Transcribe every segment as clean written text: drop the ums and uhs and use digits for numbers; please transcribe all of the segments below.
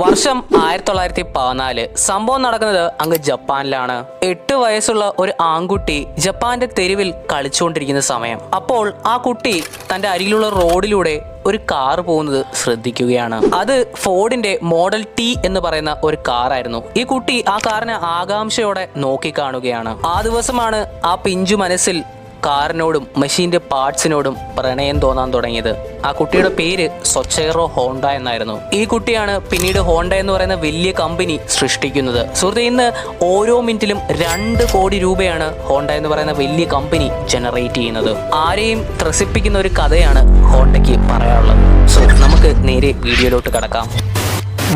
വർഷം 1914. സംഭവം നടക്കുന്നത് അങ്ങ് ജപ്പാനിലാണ്. 8 വയസ്സുള്ള ഒരു ആൺകുട്ടി ജപ്പാന്റെ തെരുവിൽ കളിച്ചുകൊണ്ടിരിക്കുന്ന സമയം. അപ്പോൾ ആ കുട്ടി തന്റെ അരികിലുള്ള റോഡിലൂടെ ഒരു കാർ പോകുന്നത് ശ്രദ്ധിക്കുകയാണ്. അത് ഫോർഡിന്റെ മോഡൽ ടി എന്ന് പറയുന്ന ഒരു കാറായിരുന്നു. ഈ കുട്ടി ആ കാറിനെ ആകാംക്ഷയോടെ നോക്കിക്കാണുകയാണ്. ആ ദിവസമാണ് ആ പിഞ്ചു മനസ്സിൽ കാറിനോടും മെഷീന്റെ പാർട്സിനോടും പ്രണയം തോന്നാൻ തുടങ്ങിയത്. ആ കുട്ടിയുടെ പേര് സൊച്ചൈറോ ഹോണ്ട എന്നായിരുന്നു. ഈ കുട്ടിയാണ് പിന്നീട് ഹോണ്ട എന്ന് പറയുന്ന വലിയ കമ്പനി സൃഷ്ടിക്കുന്നത്. സുഹൃത്തെ, ഇന്ന് ഓരോ മിനിറ്റിലും 2 കോടി രൂപയാണ് ഹോണ്ട എന്ന് പറയുന്ന വലിയ കമ്പനി ജനറേറ്റ് ചെയ്യുന്നത്. ആരെയും ത്രസിപ്പിക്കുന്ന ഒരു കഥയാണ് ഹോണ്ടയ്ക്ക് പറയാനുള്ളത്. സോ നമുക്ക് നേരെ വീഡിയോയിലോട്ട് കടക്കാം.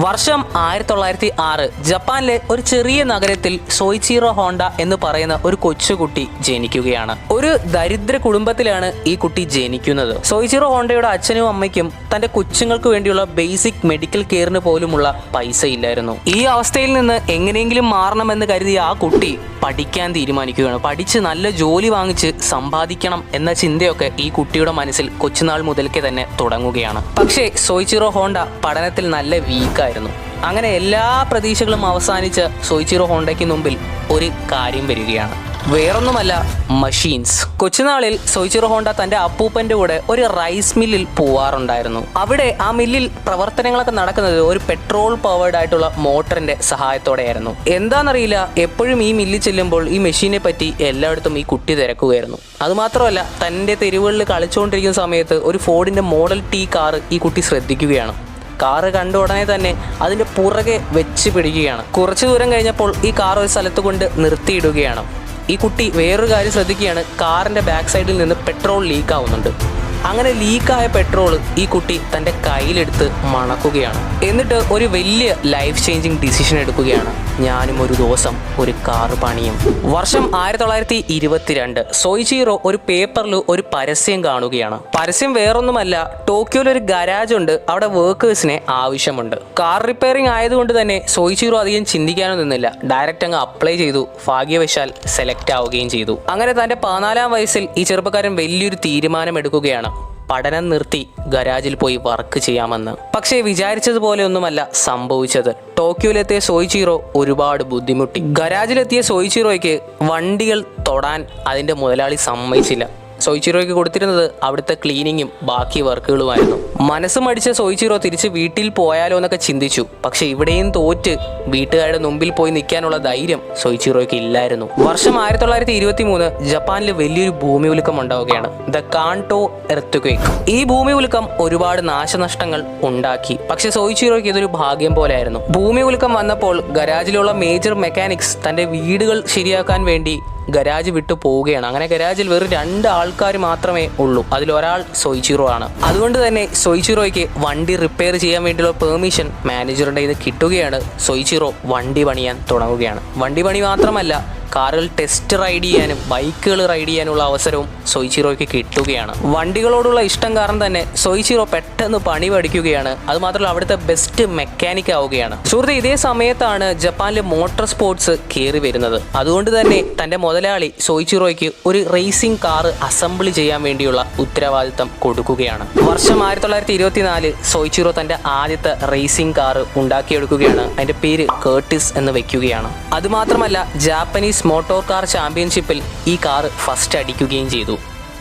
വർഷം 1906. ജപ്പാനിലെ ഒരു ചെറിയ നഗരത്തിൽ സോയിച്ചിറോ ഹോണ്ട എന്ന് പറയുന്ന ഒരു കൊച്ചുകുട്ടി ജനിക്കുകയാണ്. ഒരു ദരിദ്ര കുടുംബത്തിലാണ് ഈ കുട്ടി ജനിക്കുന്നത്. സോയിച്ചിറോ ഹോണ്ടയുടെ അച്ഛനും അമ്മയ്ക്കും തന്റെ കൊച്ചുങ്ങൾക്ക് വേണ്ടിയുള്ള ബേസിക് മെഡിക്കൽ കെയറിന് പോലുമുള്ള പൈസ ഇല്ലായിരുന്നു. ഈ അവസ്ഥയിൽ നിന്ന് എങ്ങനെയെങ്കിലും മാറണമെന്ന് കരുതിയ ആ കുട്ടി പഠിക്കാൻ തീരുമാനിക്കുകയാണ്. പഠിച്ച് നല്ല ജോലി വാങ്ങിച്ച് സമ്പാദിക്കണം എന്ന ചിന്തയൊക്കെ ഈ കുട്ടിയുടെ മനസ്സിൽ കൊച്ചുനാൾ മുതൽക്കേ തന്നെ തുടങ്ങുകയാണ്. പക്ഷേ സോയിച്ചിറോ ഹോണ്ട പഠനത്തിൽ നല്ല വീക്കായിരുന്നു. അങ്ങനെ എല്ലാ പ്രതീക്ഷകളും അവസാനിച്ച സോയിച്ചിറോ ഹോണ്ടയ്ക്ക് മുമ്പിൽ ഒരു കാര്യം വരികയാണ്. വേറൊന്നുമല്ല, മെഷീൻസ്. കൊച്ചുനാളിൽ സോയിച്ചിറോ ഹോണ്ട തന്റെ അപ്പൂപ്പന്റെ കൂടെ ഒരു റൈസ് മില്ലിൽ പോവാറുണ്ടായിരുന്നു. അവിടെ ആ മില്ലിൽ പ്രവർത്തനങ്ങളൊക്കെ നടക്കുന്നത് ഒരു പെട്രോൾ പവേർഡ് ആയിട്ടുള്ള മോട്ടറിന്റെ സഹായത്തോടെയായിരുന്നു. എന്താണെന്നറിയില്ല, എപ്പോഴും ഈ മില്ലിൽ ചെല്ലുമ്പോൾ ഈ മെഷീനെ പറ്റി എല്ലായിടത്തും ഈ കുട്ടി തിരക്കുകയായിരുന്നു. അതുമാത്രമല്ല, തന്റെ തെരുവുകളിൽ കളിച്ചുകൊണ്ടിരിക്കുന്ന സമയത്ത് ഒരു ഫോർഡിന്റെ മോഡൽ ടി കാർ ഈ കുട്ടി ശ്രദ്ധിക്കുകയാണ്. കാറ് കണ്ട ഉടനെ തന്നെ അതിന്റെ പുറകെ വെച്ച് പിടിക്കുകയാണ്. കുറച്ചു ദൂരം കഴിഞ്ഞപ്പോൾ ഈ കാർ ഒരു സ്ഥലത്ത് കൊണ്ട് നിർത്തിയിടുകയാണ്. ഈ കുട്ടി വേറൊരു കാര്യം ശ്രദ്ധിക്കുകയാണ്. കാറിന്റെ ബാക്ക് സൈഡിൽ നിന്ന് പെട്രോൾ ലീക്ക് ആവുന്നുണ്ട്. അങ്ങനെ ലീക്കായ പെട്രോൾ ഈ കുട്ടി തൻ്റെ കയ്യിലെടുത്ത് മണക്കുകയാണ്. എന്നിട്ട് ഒരു വലിയ ലൈഫ് ചേഞ്ചിങ് ഡിസിഷൻ എടുക്കുകയാണ്. ഞാനും ഒരു ദിവസം ഒരു കാർ പണിയും. വർഷം 1922. സോയിച്ചിറോ ഒരു പേപ്പറിൽ ഒരു പരസ്യം കാണുകയാണ്. പരസ്യം വേറൊന്നുമല്ല, ടോക്കിയോയിൽ ഒരു ഗരാജ് ഉണ്ട്, അവിടെ വർക്കേഴ്സിനെ ആവശ്യമുണ്ട്. കാർ റിപ്പയറിംഗ് ആയതുകൊണ്ട് തന്നെ സോയിച്ചിറോ അധികം ചിന്തിക്കാനോ നിന്നില്ല. ഡയറക്റ്റ് അങ്ങ് അപ്ലൈ ചെയ്തു. ഭാഗ്യവശാൽ സെലക്ട് ആവുകയും ചെയ്തു. അങ്ങനെ തൻ്റെ 14-ാം വയസ്സിൽ ഈ ചെറുപ്പക്കാരൻ വലിയൊരു തീരുമാനം എടുക്കുകയാണ്. പഠനം നിർത്തി ഗരാജിൽ പോയി വർക്ക് ചെയ്യാമെന്ന്. പക്ഷേ വിചാരിച്ചതുപോലെ ഒന്നുമല്ല സംഭവിച്ചത്. ടോക്കിയോയിലെത്തിയ സോയിച്ചിറോ ഒരുപാട് ബുദ്ധിമുട്ടി. ഗരാജിലെത്തിയ സോയിച്ചിറോയ്ക്ക് വണ്ടികൾ തൊടാൻ അതിൻ്റെ മുതലാളി സമ്മതിച്ചില്ല. സോയിച്ചിറോയ്ക്ക് കൊടുത്തിരുന്നത് അവിടുത്തെ ക്ലീനിങ്ങും ബാക്കി വർക്കുകളുമായിരുന്നു. മനസ്സ് മടിച്ച സോയിച്ചിറോ തിരിച്ച് വീട്ടിൽ പോയാലോ എന്നൊക്കെ ചിന്തിച്ചു. പക്ഷെ ഇവിടെയും തോറ്റ് വീട്ടുകാരുടെ മുമ്പിൽ പോയി നിൽക്കാനുള്ള ധൈര്യം സോയിച്ചിറോയ്ക്ക് ഇല്ലായിരുന്നു. വർഷം 1923. ജപ്പാനിൽ വലിയൊരു ഭൂമി ഉലുക്കം ഉണ്ടാവുകയാണ്. The Kando earthquake. ഈ ഭൂമി ഉലുക്കം ഒരുപാട് നാശനഷ്ടങ്ങൾ ഉണ്ടാക്കി. പക്ഷെ സോയിച്ചിറോയ്ക്ക് ഇതൊരു ഭാഗ്യം പോലെയായിരുന്നു. ഭൂമി ഉലുക്കം വന്നപ്പോൾ ഗരാജിലുള്ള മേജർ മെക്കാനിക്സ് തന്റെ വീടുകൾ ശരിയാക്കാൻ വേണ്ടി ഗരാജ് വിട്ടു പോവുകയാണ്. അങ്ങനെ ഗരാജിൽ വെറും 2 ആൾക്കാർ മാത്രമേ ഉള്ളൂ. അതിലൊരാൾ സോയിച്ചിറോ ആണ്. അതുകൊണ്ട് തന്നെ സോയിച്ചിറോയ്ക്ക് വണ്ടി റിപ്പയർ ചെയ്യാൻ വേണ്ടിയുള്ള പെർമിഷൻ മാനേജറുടെ ഇത് കിട്ടുകയാണ്. സോയിച്ചിറോ വണ്ടി പണിയാൻ തുടങ്ങുകയാണ്. വണ്ടി പണി മാത്രമല്ല, കാറുകൾ ടെസ്റ്റ് റൈഡ് ചെയ്യാനും ബൈക്കുകൾ റൈഡ് ചെയ്യാനുള്ള അവസരവും സോയിച്ചിറോയ്ക്ക് കിട്ടുകയാണ്. വണ്ടികളോടുള്ള ഇഷ്ടം കാരണം തന്നെ സോയിച്ചിറോ പെട്ടെന്ന് പണി പഠിക്കുകയാണ്. അതുമാത്രമല്ല, അവിടുത്തെ ബെസ്റ്റ് മെക്കാനിക് ആവുകയാണ്. സുഹൃത്ത്, ഇതേ സമയത്താണ് ജപ്പാനിലെ മോട്ടോർ സ്പോർട്സ് കയറി വരുന്നത്. അതുകൊണ്ട് തന്നെ തൻ്റെ മുതലാളി സോയിച്ചിറോയ്ക്ക് ഒരു റേസിംഗ് കാർ അസംബിൾ ചെയ്യാൻ വേണ്ടിയുള്ള ഉത്തരവാദിത്തം കൊടുക്കുകയാണ്. വർഷം 1924. സോയിച്ചിറോ തൻ്റെ ആദ്യത്തെ റേസിംഗ് കാർ ഉണ്ടാക്കിയെടുക്കുകയാണ്. അതിൻ്റെ പേര് കേർട്ടിസ് എന്ന് വെക്കുകയാണ്. അതുമാത്രമല്ല, ജാപ്പനീസ് മോട്ടോർ കാർ ചാമ്പ്യൻഷിപ്പിൽ ഈ കാർ ഫസ്റ്റ് അടിക്കുകയും ചെയ്തു.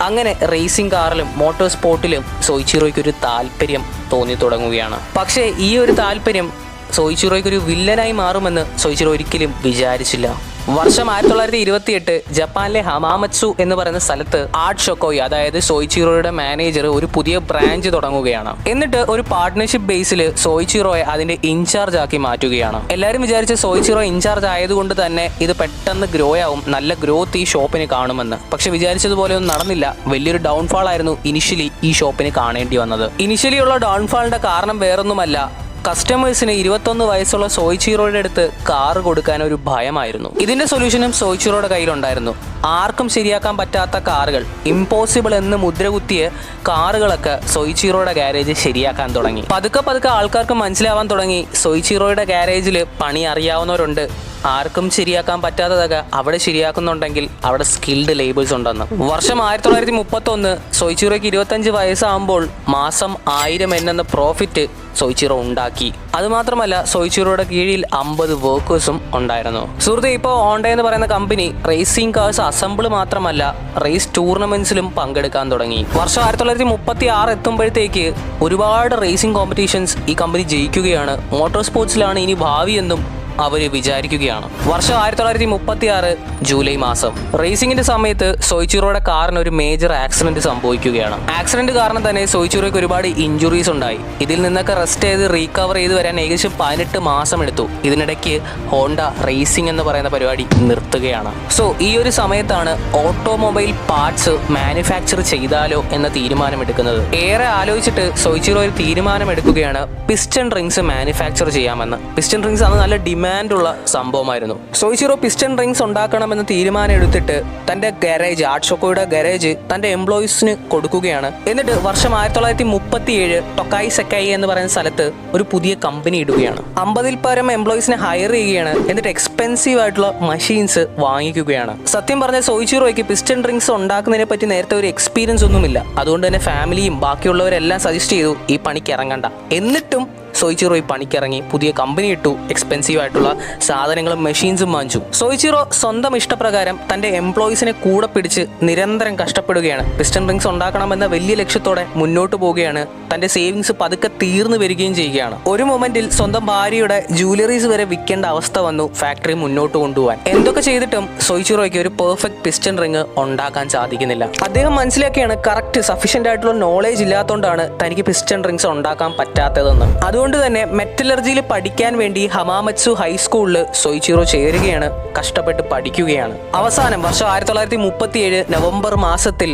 അങ്ങനെ റേസിംഗ് കാറിലും മോട്ടോർ സ്പോർട്ടിലും സോയിച്ചിറോയ്ക്ക് ഒരു താല്പര്യം തോന്നി തുടങ്ങുകയാണ്. പക്ഷേ ഈ ഒരു താല്പര്യം സോയിച്ചിറോയ്ക്ക് ഒരു വില്ലനായി മാറുമെന്ന് സോയിച്ചിറോ ഒരിക്കലും വിചാരിച്ചില്ല. വർഷം 1928. ജപ്പാനിലെ ഹമാമത്സു എന്ന് പറയുന്ന സ്ഥലത്ത് ആർട്ട് ഷൊക്കോയി, അതായത് സോയിച്ചിറോയുടെ മാനേജർ, ഒരു പുതിയ ബ്രാഞ്ച് തുടങ്ങുകയാണ്. എന്നിട്ട് ഒരു പാർട്ട്ണർഷിപ്പ് ബേസിൽ സോയിച്ചിറോയെ അതിന്റെ ഇൻചാർജ് ആക്കി മാറ്റുകയാണ്. എല്ലാവരും വിചാരിച്ച സോയിച്ചിറോ ഇൻചാർജ് ആയതുകൊണ്ട് തന്നെ ഇത് പെട്ടെന്ന് ഗ്രോ ആവും, നല്ല ഗ്രോത്ത് ഈ ഷോപ്പിന് കാണുമെന്ന്. പക്ഷെ വിചാരിച്ചതുപോലെ ഒന്നും നടന്നില്ല. വലിയൊരു ഡൗൺഫാൾ ആയിരുന്നു ഇനിഷ്യലി ഈ ഷോപ്പിന് കാണേണ്ടി വന്നത്. ഇനിഷ്യലി ഉള്ള ഡൗൺഫാളിന്റെ കാരണം വേറൊന്നുമല്ല, കസ്റ്റമേഴ്സിന് 21 വയസ്സുള്ള സോയിച്ചിറോയുടെ അടുത്ത് കാർ കൊടുക്കാൻ ഒരു ഭയമായിരുന്നു. ഇതിന്റെ സൊല്യൂഷനും സോയിച്ചിറോയുടെ കയ്യിലുണ്ടായിരുന്നു. ആർക്കും ശരിയാക്കാൻ പറ്റാത്ത കാറുകൾ, ഇമ്പോസിബിൾ എന്ന് മുദ്രകുത്തിയ കാറുകളൊക്കെ സോയിച്ചിറോയുടെ ഗാരേജ് ശരിയാക്കാൻ തുടങ്ങി. പതുക്കെ ആൾക്കാർക്ക് മനസ്സിലാവാൻ തുടങ്ങി സോയിച്ചിറോയുടെ ഗാരേജിൽ പണി അറിയാവുന്നവരുണ്ട്, ആർക്കും ശരിയാക്കാൻ പറ്റാത്തതൊക്കെ അവിടെ ശരിയാക്കുന്നുണ്ടെങ്കിൽ അവിടെ സ്കിൽഡ് ലേബേഴ്സ് ഉണ്ടെന്ന്. വർഷം 1931 സോയിച്ചിറോയ്ക്ക് 25 വയസ്സാകുമ്പോൾ മാസം 1000 എന്ന പ്രോഫിറ്റ് സോയിച്ചിറോ ഉണ്ടാക്കി. അതുമാത്രമല്ല സോയിച്ചിറോയുടെ കീഴിൽ 50 വർക്കേഴ്സും ഉണ്ടായിരുന്നു. സുഹൃത്തെ, ഇപ്പോൾ ഹോണ്ട എന്ന് പറയുന്ന കമ്പനി റേസിംഗ് കാർസ് അസംബിൾ മാത്രമല്ല റേസ് ടൂർണമെന്റ്സിലും പങ്കെടുക്കാൻ തുടങ്ങി. വർഷം 1936 എത്തുമ്പോഴത്തേക്ക് ഒരുപാട് റേസിംഗ് കോമ്പറ്റീഷൻസ് ഈ കമ്പനി ജയിക്കുകയാണ്. മോട്ടോർ സ്പോർട്സിലാണ് ഇനി ഭാവിയെന്നും അവർ വിചാരിക്കുകയാണ്. വർഷം 1936 ജൂലൈ മാസം റേസിംഗിന്റെ സമയത്ത് സോയിച്ചിറോയുടെ കാറിന് ഒരു മേജർ ആക്സിഡന്റ് സംഭവിക്കുകയാണ്. ആക്സിഡന്റ് കാരണം തന്നെ സോയിച്ചിറോയ്ക്ക് ഒരുപാട് ഇഞ്ചുറീസ് ഉണ്ടായി. ഇതിൽ നിന്നൊക്കെ റെസ്റ്റ് ചെയ്ത് റീകവർ ചെയ്ത് വരാൻ ഏകദേശം 18 മാസം എടുത്തു. ഇതിനിടയ്ക്ക് ഹോണ്ട റേസിംഗ് എന്ന് പറയുന്ന പരിപാടി നിർത്തുകയാണ്. സോ ഈ ഒരു സമയത്താണ് ഓട്ടോമൊബൈൽ പാർട്സ് മാനുഫാക്ചർ ചെയ്താലോ എന്ന തീരുമാനമെടുക്കുന്നത്. ഏറെ ആലോചിച്ചിട്ട് സോയിച്ചിറോ ഒരു തീരുമാനമെടുക്കുകയാണ് പിസ്റ്റൺ റിങ്സ് മാനുഫാക്ചർ ചെയ്യാമെന്ന്. പിസ്റ്റൺ റിങ്സ് അന്ന് നല്ല ഡിമാൻഡുള്ള സംഭവമായിരുന്നു. സോയിച്ചിറോ പിസ്റ്റൺ റിങ്സ് ഉണ്ടാക്കണമെന്ന് തീരുമാനം എടുത്തിട്ട് തന്റെ ഗാരേജ്, ആർട്ട് ഷോക്കോയുടെ ഗാരേജ് തന്റെ എംപ്ലോയീസിന് കൊടുക്കുകയാണ്. എന്നിട്ട് വർഷം 1937 ടൊക്കായി സെക്കായി എന്ന് പറയുന്ന സ്ഥലത്ത് ഒരു പുതിയ കമ്പനി ഇടുകയാണ്. 50-ൽ പരം എംപ്ലോയീസിനെ ഹയർ ചെയ്യുകയാണ്. എന്നിട്ട് എക്സ്പെൻസീവ് ആയിട്ടുള്ള മെഷീൻസ് വാങ്ങിക്കുകയാണ്. സത്യം പറഞ്ഞ സോയിച്ചിറോയ്ക്ക് പിസ്റ്റൺ റിങ്സ് ഉണ്ടാക്കുന്നതിനെ പറ്റി നേരത്തെ ഒരു എക്സ്പീരിയൻസ് ഒന്നുമില്ല. അതുകൊണ്ട് തന്നെ ഫാമിലിയും ബാക്കിയുള്ളവരെല്ലാം സജസ്റ്റ് ചെയ്തു ഈ പണിക്ക് ഇറങ്ങണ്ട. എന്നിട്ടും സോയിച്ചിറോ ഈ പണിക്കിറങ്ങി, പുതിയ കമ്പനി ഇട്ടു, എക്സ്പെൻസീവ് ആയിട്ടുള്ള സാധനങ്ങളും മെഷീൻസും വാങ്ങിച്ചു. സോയിച്ചിറോ സ്വന്തം ഇഷ്ടപ്രകാരം തന്റെ എംപ്ലോയീസിനെ കൂടെ പിടിച്ച് നിരന്തരം കഷ്ടപ്പെടുകയാണ്. പിസ്റ്റൺ റിങ്സ് ഉണ്ടാക്കണമെന്ന വലിയ ലക്ഷ്യത്തോടെ മുന്നോട്ട് പോവുകയാണ്. തന്റെ സേവിങ്സ് പതുക്കെ തീർന്നു വരികയും ചെയ്യുകയാണ്. ഒരു മൊമെന്റിൽ സ്വന്തം ഭാര്യയുടെ ജൂവലറീസ് വരെ വിൽക്കേണ്ട അവസ്ഥ വന്നു ഫാക്ടറി മുന്നോട്ട് കൊണ്ടുപോകാൻ. എന്തൊക്കെ ചെയ്തിട്ടും സോയിച്ചിറോയ്ക്ക് ഒരു പെർഫെക്റ്റ് പിസ്റ്റൺ റിങ് ഉണ്ടാക്കാൻ സാധിക്കുന്നില്ല. അദ്ദേഹം മനസ്സിലാക്കിയാണ് കറക്റ്റ് സഫീഷ്യന്റ് ആയിട്ടുള്ള നോളേജ് ഇല്ലാത്തതുകൊണ്ടാണ് തനിക്ക് പിസ്റ്റൺ റിങ്സ് ഉണ്ടാക്കാൻ പറ്റാത്തതെന്ന്. അതുകൊണ്ട് തന്നെ മെറ്റലർജിയിൽ പഠിക്കാൻ വേണ്ടി ഹമാമത്സു ഹൈസ്കൂളിൽ സോയിച്ചിറോ ചേരുകയാണ്. കഷ്ടപ്പെട്ട് പഠിക്കുകയാണ്. അവസാനം വർഷം 1937 നവംബർ മാസത്തിൽ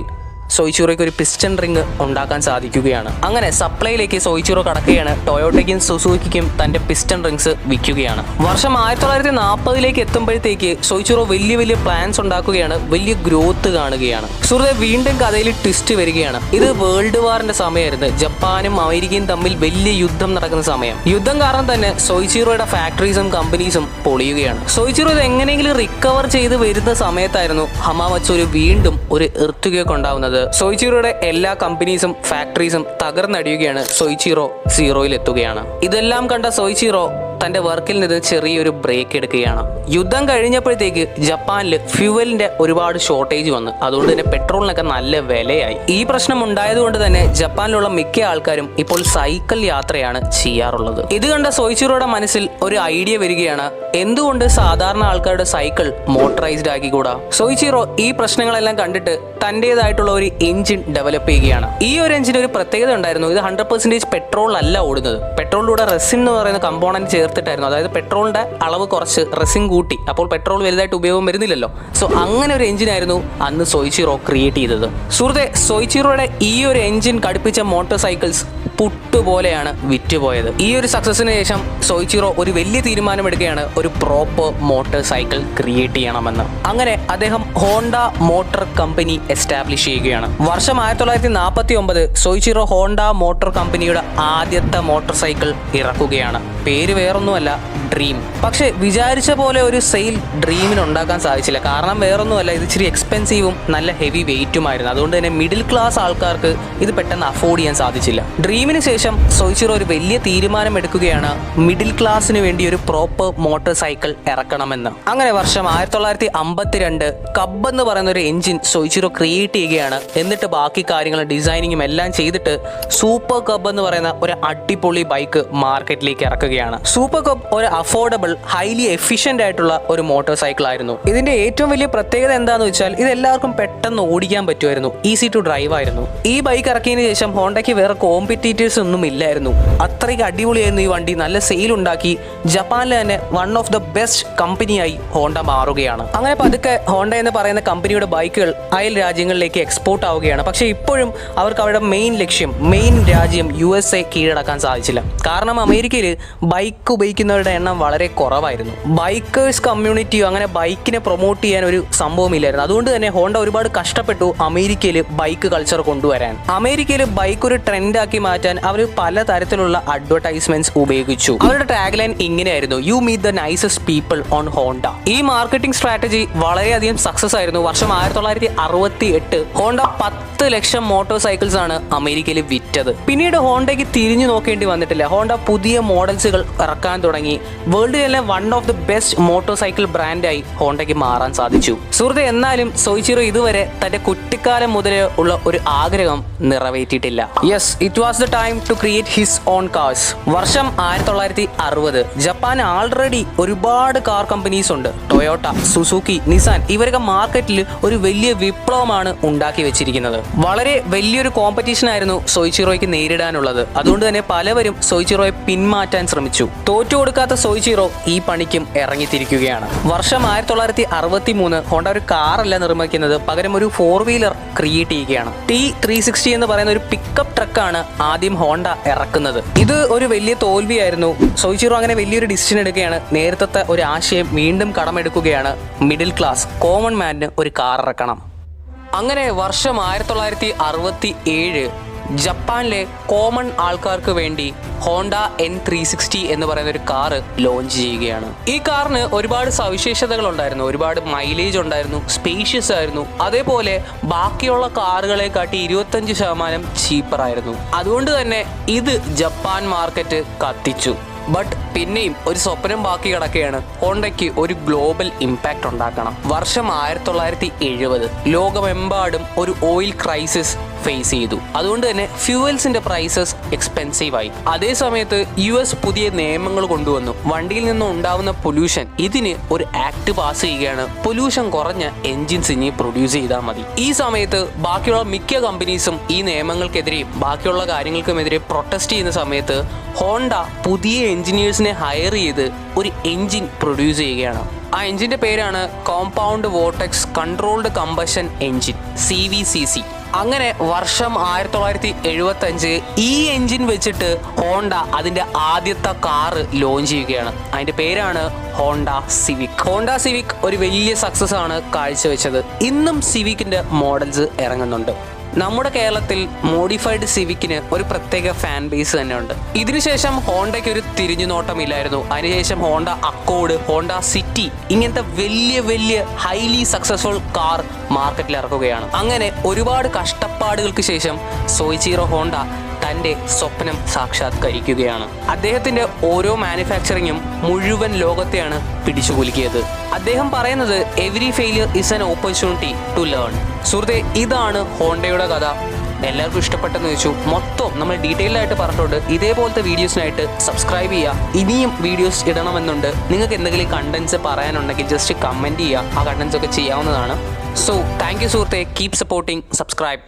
സോയിച്ചിറോയ്ക്ക് ഒരു പിസ്റ്റൺ റിങ് ഉണ്ടാക്കാൻ സാധിക്കുകയാണ്. അങ്ങനെ സപ്ലൈയിലേക്ക് സോയിച്ചിറോ കടക്കുകയാണ്. ടൊയോട്ടയ്ക്കും സുസുക്കിക്കും തന്റെ പിസ്റ്റൺ റിങ്സ് വിൽക്കുകയാണ്. വർഷം 1940ലേക്ക് എത്തുമ്പോഴത്തേക്ക് സോയിച്ചിറോ വലിയ വലിയ പ്ലാൻസ് ഉണ്ടാക്കുകയാണ്. വലിയ ഗ്രോത്ത് കാണുകയാണ്. സുഹൃത്തെ, വീണ്ടും കഥയിൽ ട്വിസ്റ്റ് വരികയാണ്. ഇത് വേൾഡ് വാറിന്റെ സമയമായിരുന്നു. ജപ്പാനും അമേരിക്കയും തമ്മിൽ വലിയ യുദ്ധം നടക്കുന്ന സമയം. യുദ്ധം കാരണം തന്നെ സോയിച്ചിറോയുടെ ഫാക്ടറീസും കമ്പനീസും പൊളിയുകയാണ്. സോയിച്ചിറോ ഇത് എങ്ങനെയെങ്കിലും റിക്കവർ ചെയ്ത് വരുന്ന സമയത്തായിരുന്നു ഹമാമത്സു വീണ്ടും ഒരു എർത്തുകയൊക്കെ ഉണ്ടാവുന്നത്. സോയിച്ചിറോയുടെ എല്ലാ കമ്പനീസും ഫാക്ടറീസും തകർന്നടിയുകയാണ്. സോയിച്ചിറോ സീറോയിൽ എത്തുകയാണ്. ഇതെല്ലാം കണ്ട സോയിച്ചിറോ തന്റെ വർക്കിൽ നിന്ന് ചെറിയൊരു ബ്രേക്ക് എടുക്കുകയാണ്. യുദ്ധം കഴിഞ്ഞപ്പോഴത്തേക്ക് ജപ്പാനിൽ ഫ്യൂവലിന്റെ ഒരുപാട് ഷോർട്ടേജ് വന്നു. അതുകൊണ്ട് തന്നെ പെട്രോളിനൊക്കെ നല്ല വിലയായി. ഈ പ്രശ്നം ഉണ്ടായതുകൊണ്ട് തന്നെ ജപ്പാനിലുള്ള മിക്ക ആൾക്കാരും ഇപ്പോൾ സൈക്കിൾ യാത്രയാണ് ചെയ്യാറുള്ളത്. ഇത് കണ്ട സോയിച്ചിറോയുടെ മനസ്സിൽ ഒരു ഐഡിയ വരികയാണ്. എന്തുകൊണ്ട് സാധാരണ ആൾക്കാരുടെ സൈക്കിൾ മോട്ടറൈസ്ഡ് ആക്കിക്കൂടാ? സോയിച്ചിറോ ഈ പ്രശ്നങ്ങളെല്ലാം കണ്ടിട്ട് തന്റേതായിട്ടുള്ള ഒരു എഞ്ചിൻ ഡെവലപ്പ് ചെയ്യുകയാണ്. ഈ ഒരു എഞ്ചിന് ഒരു പ്രത്യേകത ഉണ്ടായിരുന്നു. ഇത് 100% പെട്രോൾ അല്ല ഓടുന്നത്. പെട്രോളിലൂടെ റെസിൻ എന്ന് പറയുന്ന കമ്പോണന്റ് ചേർത്തിട്ടായിരുന്നു. അതായത് പെട്രോളിന്റെ അളവ് കുറച്ച് റെസിൻ കൂട്ടി. അപ്പോൾ പെട്രോൾ വലുതായിട്ട് ഉപയോഗം വരുന്നില്ലല്ലോ. സോ അങ്ങനെ ഒരു എഞ്ചിനായിരുന്നു അന്ന് സോയിച്ചിറോ ക്രിയേറ്റ് ചെയ്തത്. സുഹൃത്തെ, സോയിച്ചിറോയുടെ ഈ ഒരു എഞ്ചിൻ ഘടിപ്പിച്ച മോട്ടോർ സൈക്കിൾസ് പുട്ടുപോലെയാണ് വിറ്റുപോയത്. ഈ ഒരു സക്സസിന് ശേഷം സോയിച്ചിറോ ഒരു വലിയ തീരുമാനമെടുക്കുകയാണ്, ഒരു പ്രോപ്പർ മോട്ടോർ സൈക്കിൾ ക്രിയേറ്റ് ചെയ്യണമെന്ന്. അങ്ങനെ അദ്ദേഹം ഹോണ്ട മോട്ടോർ കമ്പനി എസ്റ്റാബ്ലിഷ് ചെയ്യുകയാണ്. വർഷം 1949 സോയിച്ചിറോ ഹോണ്ട മോട്ടോർ കമ്പനിയുടെ ആദ്യത്തെ മോട്ടോർ സൈക്കിൾ ഇറക്കുകയാണ്. പേര് വേറൊന്നുമല്ല, ഡ്രീം. പക്ഷെ വിചാരിച്ച പോലെ ഒരു സെയിൽ ഡ്രീമിന് ഉണ്ടാക്കാൻ സാധിച്ചില്ല. കാരണം വേറൊന്നുമല്ല, ഇത് ഇച്ചിരി എക്സ്പെൻസീവും നല്ല ഹെവി വെയിറ്റുമായിരുന്നു. അതുകൊണ്ട് തന്നെ മിഡിൽ ക്ലാസ് ആൾക്കാർക്ക് ഇത് പെട്ടെന്ന് അഫോർഡ് ചെയ്യാൻ സാധിച്ചില്ല. ഡ്രീമിന് ശേഷം സോയിച്ചിറോ ഒരു വലിയ തീരുമാനം എടുക്കുകയാണ്, മിഡിൽ ക്ലാസ്സിന് വേണ്ടി ഒരു പ്രോപ്പർ മോട്ടോർ സൈക്കിൾ ഇറക്കണമെന്ന്. അങ്ങനെ വർഷം 1952 കബ് എന്ന് പറയുന്ന ഒരു എഞ്ചിൻ സോയിച്ചിറോ ക്രിയേറ്റ് ചെയ്യുകയാണ്. എന്നിട്ട് ബാക്കി കാര്യങ്ങളും ഡിസൈനിങ്ങും എല്ലാം ചെയ്തിട്ട് സൂപ്പർ കബ് എന്ന് പറയുന്ന ഒരു അടിപൊളി ബൈക്ക് മാർക്കറ്റിലേക്ക് ഇറക്കുകയാണ്. സൂപ്പർ കബ് ഒരു അഫോർഡബിൾ, ഹൈലി എഫിഷ്യന്റ് ആയിട്ടുള്ള ഒരു മോട്ടോർ സൈക്കിൾ ആയിരുന്നു. ഇതിന്റെ ഏറ്റവും വലിയ പ്രത്യേകത എന്താണെന്ന് വെച്ചാൽ ഇത് എല്ലാവർക്കും പെട്ടെന്ന് ഓടിക്കാൻ പറ്റുമായിരുന്നു. ഈസി ടു ഡ്രൈവ് ആയിരുന്നു. ഈ ബൈക്ക് ഇറക്കിയതിന് ശേഷം ഹോണ്ടയ്ക്ക് വേറെ കോമ്പറ്റീറ്റേഴ്സ് ഒന്നും ഇല്ലായിരുന്നു. അത്രയ്ക്ക് അടിപൊളിയായിരുന്നു ഈ വണ്ടി. നല്ല സെയിൽ ഉണ്ടാക്കി ജപ്പാനിലെ തന്നെ വൺ ഓഫ് ദ ബെസ്റ്റ് കമ്പനിയായി ഹോണ്ട മാറുകയാണ്. അങ്ങനെ പതുക്കെ ഹോണ്ട എന്ന് പറയുന്ന കമ്പനിയുടെ ബൈക്കുകൾ അയൽ രാജ്യങ്ങളിലേക്ക് എക്സ്പോർട്ട് ആവുകയാണ്. പക്ഷേ ഇപ്പോഴും അവർക്ക് അവരുടെ മെയിൻ രാജ്യം USA കീഴടക്കാൻ സാധിച്ചില്ല. കാരണം അമേരിക്കയിൽ ബൈക്ക് ഉപയോഗിക്കുന്നവരുടെ എണ്ണം എണ്ണം വളരെ കുറവായിരുന്നു. ബൈക്കേഴ്സ് കമ്മ്യൂണിറ്റിയോ അങ്ങനെ ബൈക്കിനെ പ്രൊമോട്ട് ചെയ്യാൻ ഒരു സംഭവമില്ലായിരുന്നു. അതുകൊണ്ട് തന്നെ ഹോണ്ട ഒരുപാട് കഷ്ടപ്പെട്ടു അമേരിക്കയിൽ ബൈക്ക് കൾച്ചർ കൊണ്ടുവരാൻ. അമേരിക്കയിൽ ബൈക്ക് ഒരു ട്രെൻഡാക്കി മാറ്റാൻ അവർ പല തരത്തിലുള്ള അഡ്വർടൈസ്മെന്റ്സ് ഉപയോഗിച്ചു. അവരുടെ ടാഗ് ലൈൻ ഇങ്ങനെയായിരുന്നു: you meet the nicest people on Honda. ഈ മാർക്കറ്റിംഗ് സ്ട്രാറ്റജി വളരെയധികം സക്സസ് ആയിരുന്നു. വർഷം 1968 ഹോണ്ട 10 ലക്ഷം മോട്ടോർ സൈക്കിൾസ് ആണ് അമേരിക്കയിൽ വിറ്റത്. പിന്നീട് ഹോണ്ടയ്ക്ക് തിരിഞ്ഞു നോക്കേണ്ടി വന്നിട്ടില്ല. ഹോണ്ട പുതിയ മോഡൽസുകൾ ഇറക്കാൻ തുടങ്ങി. വേൾഡിലെ one of the best motorcycle ബ്രാൻഡായി ഹോണ്ടയ്ക്ക് മാറാൻ സാധിച്ചു. സുഹൃത്തെ, എന്നാലും സോയിച്ചിറോ ഇതുവരെ തന്റെ കുട്ടിക്കാലം മുതലേ ഉള്ള ഒരു ആഗ്രഹം നിറവേറ്റിയിട്ടില്ല. Yes, it was the time to create his own cars. വർഷം 1960. ജപ്പാൻ ആൾറെഡി ഒരുപാട് കാർ കമ്പനീസ് ഉണ്ട്. ടൊയോട്ട, സുസുക്കി, നിസാൻ ഇവരൊക്കെ മാർക്കറ്റിൽ ഒരു വലിയ വിപ്ലവമാണ് ഉണ്ടാക്കി വെച്ചിരിക്കുന്നത്. വളരെ വലിയൊരു കോമ്പറ്റീഷൻ ആയിരുന്നു സോയിച്ചിറോയ്ക്ക് നേരിടാനുള്ളത്. അതുകൊണ്ട് തന്നെ പലവരും സോയിച്ചിറോയെ പിന്മാറ്റാൻ ശ്രമിച്ചു. തോറ്റു കൊടുക്കാത്ത സോയിച്ചിറോ ഈ പണിക്കും ഇറങ്ങിത്തിരിക്കുകയാണ്. വർഷം 1963 ഹോണ്ട ഒരു കാറല്ല നിർമ്മിക്കുന്നത്, പകരം ഒരു 4 വീലർ ക്രിയേറ്റ് ചെയ്യുകയാണ്. T360 എന്ന് പറയുന്ന ഒരു പിക്കപ്പ് ട്രക്കാണ് ആദ്യം ഹോണ്ട ഇറക്കുന്നത്. ഇത് ഒരു വലിയ തോൽവിയായിരുന്നു. സോയിച്ചിറോ അങ്ങനെ വലിയൊരു ഡിസിഷൻ എടുക്കുകയാണ്. നേരത്തെ ഒരു ആശയം വീണ്ടും കടമെടുക്കുകയാണ്. മിഡിൽ ക്ലാസ് കോമൺ മാനിന് ഒരു കാർ ഇറക്കണം. അങ്ങനെ വർഷം 1967 ജപ്പാനിലെ കോമൺ ആൾക്കാർക്ക് വേണ്ടി ഹോണ്ട N360 എന്ന് പറയുന്ന ഒരു കാറ് ലോഞ്ച് ചെയ്യുകയാണ്. ഈ കാറിന് ഒരുപാട് സവിശേഷതകൾ ഉണ്ടായിരുന്നു. ഒരുപാട് മൈലേജ് ഉണ്ടായിരുന്നു, സ്പേഷ്യസ് ആയിരുന്നു. അതേപോലെ ബാക്കിയുള്ള കാറുകളെ കാട്ടി 25% ചീപ്പറായിരുന്നു. അതുകൊണ്ട് തന്നെ ഇത് ജപ്പാൻ മാർക്കറ്റ് കത്തിച്ചു. ബട്ട് പിന്നെയും ഒരു സ്വപ്നം ബാക്കി കിടക്കുകയാണ്. ഹോണ്ടയ്ക്ക് ഒരു ഗ്ലോബൽ ഇമ്പാക്റ്റ് ഉണ്ടാക്കണം. വർഷം 1970 ലോകമെമ്പാടും ഒരു ഓയിൽ ക്രൈസിസ് ഫേസ് ചെയ്തു. അതുകൊണ്ട് തന്നെ ഫ്യൂവൽസിന്റെ പ്രൈസസ് എക്സ്പെൻസീവ് ആയി. അതേ സമയത്ത് US പുതിയ നിയമങ്ങൾ കൊണ്ടുവന്നു. വണ്ടിയിൽ നിന്നും ഉണ്ടാവുന്ന പൊല്യൂഷൻ, ഇതിന് ഒരു ആക്ട് പാസ് ചെയ്യുകയാണ്. പൊല്യൂഷൻ കുറഞ്ഞ എൻജിൻസ് ഇനി പ്രൊഡ്യൂസ് ചെയ്താൽ മതി. ഈ സമയത്ത് ബാക്കിയുള്ള മിക്ക കമ്പനീസും ഈ നിയമങ്ങൾക്കെതിരെയും ബാക്കിയുള്ള കാര്യങ്ങൾക്കുമെതിരെ പ്രൊട്ടസ്റ്റ് ചെയ്യുന്ന സമയത്ത് ഹോണ്ട പുതിയ എഞ്ചിനീയേഴ്സിനെ ഹയർ ചെയ്ത് ഒരു എഞ്ചിൻ പ്രൊഡ്യൂസ് ചെയ്യുകയാണ്. ആ എഞ്ചിന്റെ പേരാണ് compound vortex controlled combustion engine, CVCC. അങ്ങനെ വർഷം 1975 ഈ എഞ്ചിൻ വെച്ചിട്ട് ഹോണ്ട അതിന്റെ ആദ്യത്തെ കാറ് ലോഞ്ച് ചെയ്യുകയാണ്. അതിന്റെ പേരാണ് ഹോണ്ട സിവിക്. ഹോണ്ട സിവിക് ഒരു വലിയ സക്സസ് ആണ് കാഴ്ചവെച്ചത്. ഇന്നും സിവിക്കിന്റെ മോഡൽസ് ഇറങ്ങുന്നുണ്ട്. നമ്മുടെ കേരളത്തിൽ മോഡിഫൈഡ് സിവിക്കിന് ഒരു പ്രത്യേക ഫാൻ ബേസ് തന്നെയുണ്ട്. ഇതിനുശേഷം ഹോണ്ടയ്ക്ക് ഒരു തിരിഞ്ഞുനോട്ടമില്ലായിരുന്നു. അതിനുശേഷം ഹോണ്ട അക്കോർഡ്, ഹോണ്ട സിറ്റി ഇങ്ങനത്തെ വലിയ വലിയ ഹൈലി സക്സസ്ഫുൾ കാർ മാർക്കറ്റിൽ ഇറക്കുകയാണ്. അങ്ങനെ ഒരുപാട് കഷ്ടപ്പാടുകൾക്ക് ശേഷം സോയിച്ചിറോ ഹോണ്ട തൻ്റെ സ്വപ്നം സാക്ഷാത്കരിക്കുകയാണ്. അദ്ദേഹത്തിൻ്റെ ഓരോ മാനുഫാക്ചറിങ്ങും മുഴുവൻ ലോകത്തെയാണ് പിടിച്ചുകുലുക്കിയത്. അദ്ദേഹം പറയുന്നത് every failure is an opportunity to learn. സുഹൃത്തെ, ഇതാണ് ഹോണ്ടയുടെ കഥ. എല്ലാവർക്കും ഇഷ്ടപ്പെട്ടെന്ന് ചോദിച്ചു. മൊത്തം നമ്മൾ ഡീറ്റെയിൽഡ് ആയിട്ട് പറഞ്ഞിട്ടുണ്ട്. ഇതേപോലത്തെ വീഡിയോസിനായിട്ട് സബ്സ്ക്രൈബ് ചെയ്യുക. ഇനിയും വീഡിയോസ് ഇടണമെന്നുണ്ട്. നിങ്ങൾക്ക് എന്തെങ്കിലും കണ്ടന്റ്സ് പറയാനുണ്ടെങ്കിൽ ജസ്റ്റ് കമൻറ്റ് ചെയ്യുക. ആ കണ്ടന്റ്സ് ഒക്കെ ചെയ്യാവുന്നതാണ്. സോ താങ്ക് യു സുഹൃത്തെ. Keep supporting. സബ്സ്ക്രൈബ്.